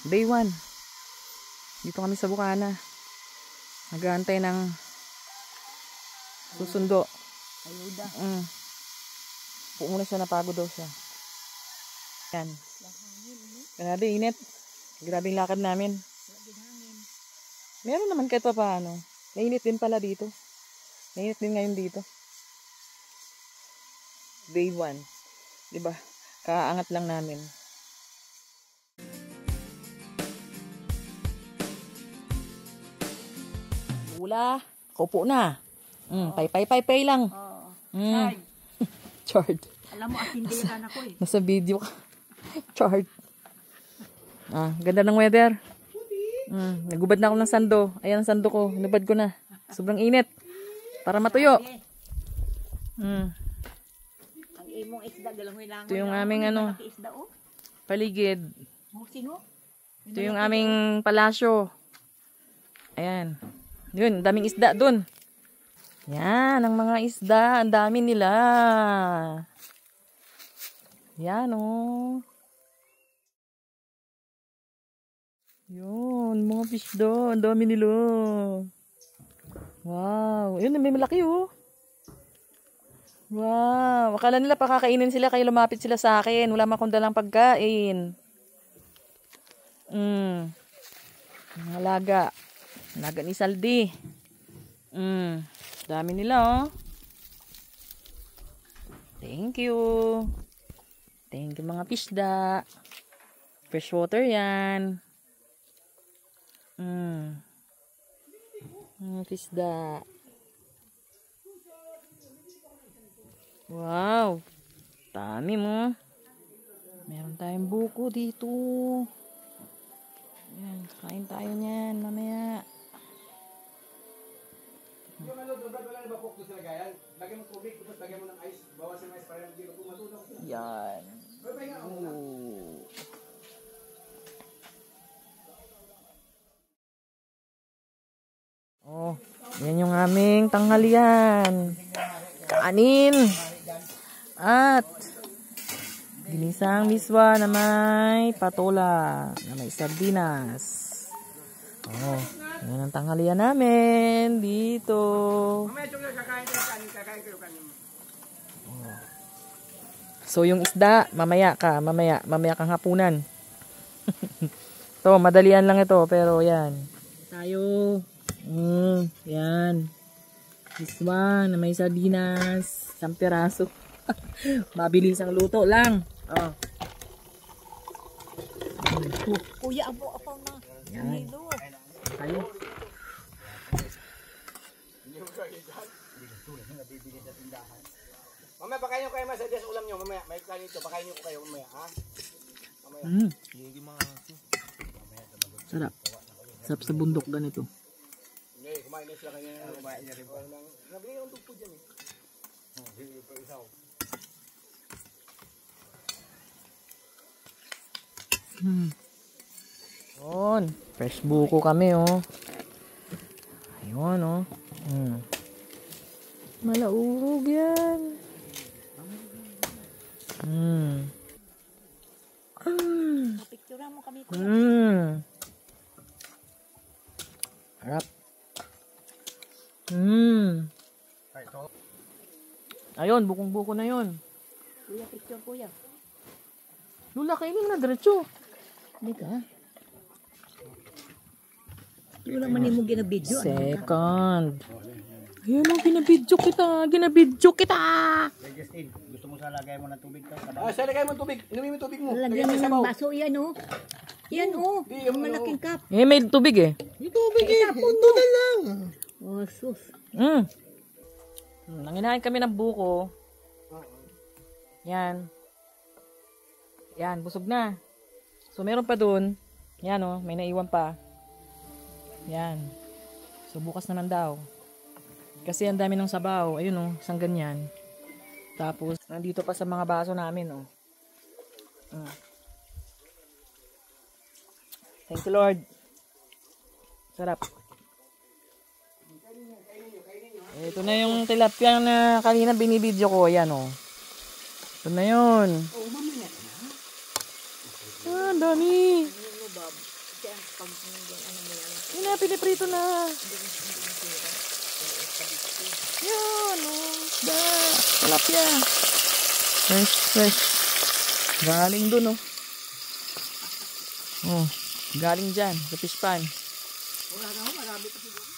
Day 1. Dito kami sa Bukana. Nag-aantay ng susundo. Ayuda. Puo muna siya, napagod daw siya. Yan. Grabe, init. Grabe yung lakad namin. Meron naman kahit pa paano. Mainit din pala dito. Mainit din ngayon dito. Day 1. Diba? Kaangat lang namin. Ula. Kaupo na. Pay lang. Chard. Alam mo, asindiran ako eh. Nasa video ka. Chard. Ganda ng weather. Nagubad na ako ng sando. Ayan ang sando ko. Nubad ko na. Sobrang init. Para matuyo. Ang imong isda, galangoy lang. Ito yung aming paligid. Sino? Ito yung aming palasyo. Ayan. Yun, daming isda dun. Yan, ang mga isda. Ang dami nila. Yan, oh. Yun, mga fish doon. Ang dami nila. Wow. Yun, may malaki, oh. Wow. Akala nila pakakainin sila kaya lumapit sila sa akin. Wala man akong dalang pagkain. Mga laga. Laga ni Saldi. Dami nila, oh. Thank you. Thank you, mga pisda. Fresh water yan. Mga pisda. Wow. Dami mo. Meron tayong buko dito. Yan, kain tayo niyan mamaya. Yung wala na ba pokto sila gayan? Lagyan mo tubig, tapos lagyan mo ng ice. Bawasan ng ice para hindi matunaw sila. Yan. Oh, yan yung aming tanghalian. Kanin. At ginisang miswa na may patola, na may sardinas. Oh, yan ang tanghalian namin dito. So yung isda, mamaya kang hapunan. To, madalian lang ito, pero yan. Tayo. Yan. Miswa na may sardinas, 1 piraso. Mabilis ang luto lang. Kuya, apaw na. Yan. Tayo. Mamaya pakain nyo kayo mas sa ulam nyo. Mamaya, may kanin ito. Pakain nyo ko kayo mamaya. Ha? Mamaya. Sarap. Sarap sa bundok ganito. Hindi, kumain na sila kanya. Kumain niya rin pa. Nabigay yung tugpo dyan eh. Hindi pa isaw. Ayun. Fresh buko kami, oh. Ayun, oh. Malaurog yan. Picture mo kami. Harap. Ayun, bukong-buko na yun. Kuya, picture kuya. Lula, kainin na diretso. Hindi ka. Wala man mo ginabidyo. Second. Ayun o, ginabidyo kita. Justin, gusto mo sa lagay mo ng tubig ka? Sa lagay mo ng tubig. Inumin mo tubig mo. Lagyan mo ng baso yan, oh. Yan, oh. Yung malaking cup. May tubig eh. May tubig eh. Ito na lang. Oh, sus. Nanginain kami ng buko. Yan. Yan, busog na. So, meron pa dun. Yan o, may naiwan pa. Yan. So, bukas naman daw. Kasi ang dami ng sabaw. Ayun o, isang ganyan. Tapos, nandito pa sa mga baso namin o. Thank you, Lord. Sarap. Ito na yung tilapia na kanina binibidyo ko. Ayan o. Ito na yun. Ang dami. pag ano mo yan. Yun na, piniprito na. Yan, oh. Da. Tilapia. Fresh, fresh. Galing dun, oh. Oh, galing dyan, sa fish pan. Wala na ako, marami pa siguro.